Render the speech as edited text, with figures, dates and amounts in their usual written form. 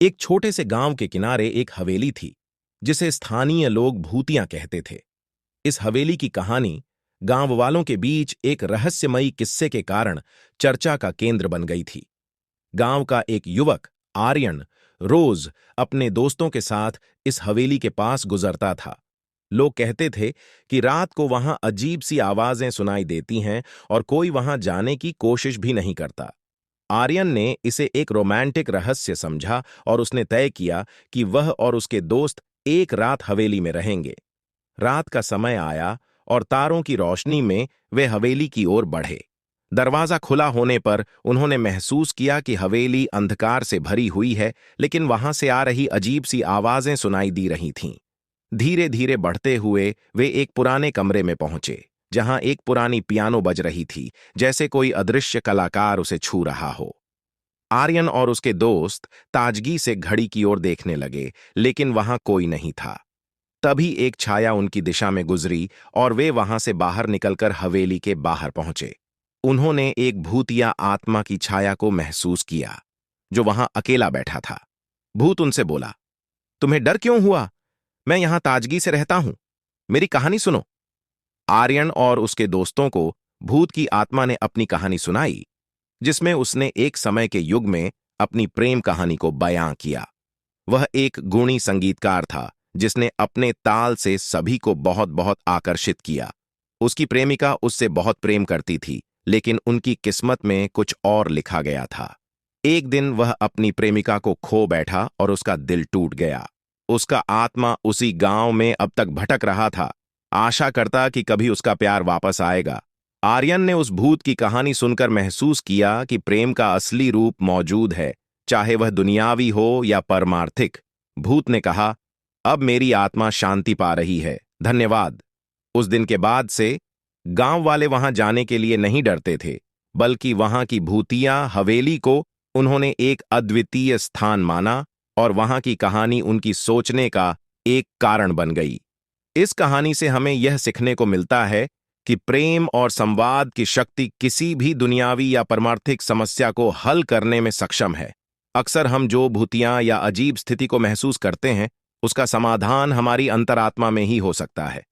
एक छोटे से गांव के किनारे एक हवेली थी, जिसे स्थानीय लोग भूतिया कहते थे। इस हवेली की कहानी गांव वालों के बीच एक रहस्यमयी किस्से के कारण चर्चा का केंद्र बन गई थी। गांव का एक युवक आर्यन रोज अपने दोस्तों के साथ इस हवेली के पास गुजरता था। लोग कहते थे कि रात को वहां अजीब सी आवाजें सुनाई देती हैं और कोई वहां जाने की कोशिश भी नहीं करता। आर्यन ने इसे एक रोमांटिक रहस्य समझा और उसने तय किया कि वह और उसके दोस्त एक रात हवेली में रहेंगे। रात का समय आया और तारों की रोशनी में वे हवेली की ओर बढ़े। दरवाजा खुला होने पर उन्होंने महसूस किया कि हवेली अंधकार से भरी हुई है, लेकिन वहां से आ रही अजीब सी आवाजें सुनाई दी रही थीं। धीरे धीरे बढ़ते हुए वे एक पुराने कमरे में पहुंचे, जहां एक पुरानी पियानो बज रही थी, जैसे कोई अदृश्य कलाकार उसे छू रहा हो। आर्यन और उसके दोस्त ताजगी से घड़ी की ओर देखने लगे, लेकिन वहां कोई नहीं था। तभी एक छाया उनकी दिशा में गुजरी और वे वहां से बाहर निकलकर हवेली के बाहर पहुंचे। उन्होंने एक भूतिया आत्मा की छाया को महसूस किया, जो वहां अकेला बैठा था। भूत उनसे बोला, तुम्हें डर क्यों हुआ? मैं यहां ताजगी से रहता हूं, मेरी कहानी सुनो। आर्यन और उसके दोस्तों को भूत की आत्मा ने अपनी कहानी सुनाई, जिसमें उसने एक समय के युग में अपनी प्रेम कहानी को बयां किया। वह एक गुणी संगीतकार था, जिसने अपने ताल से सभी को बहुत बहुत आकर्षित किया। उसकी प्रेमिका उससे बहुत प्रेम करती थी, लेकिन उनकी किस्मत में कुछ और लिखा गया था। एक दिन वह अपनी प्रेमिका को खो बैठा और उसका दिल टूट गया। उसका आत्मा उसी गांव में अब तक भटक रहा था, आशा करता कि कभी उसका प्यार वापस आएगा। आर्यन ने उस भूत की कहानी सुनकर महसूस किया कि प्रेम का असली रूप मौजूद है, चाहे वह दुनियावी हो या परमार्थिक। भूत ने कहा, अब मेरी आत्मा शांति पा रही है, धन्यवाद। उस दिन के बाद से गांव वाले वहां जाने के लिए नहीं डरते थे, बल्कि वहां की भूतिया हवेली को उन्होंने एक अद्वितीय स्थान माना और वहां की कहानी उनकी सोचने का एक कारण बन गई। इस कहानी से हमें यह सीखने को मिलता है कि प्रेम और संवाद की शक्ति किसी भी दुनियावी या परमार्थिक समस्या को हल करने में सक्षम है। अक्सर हम जो भूतियां या अजीब स्थिति को महसूस करते हैं, उसका समाधान हमारी अंतरात्मा में ही हो सकता है।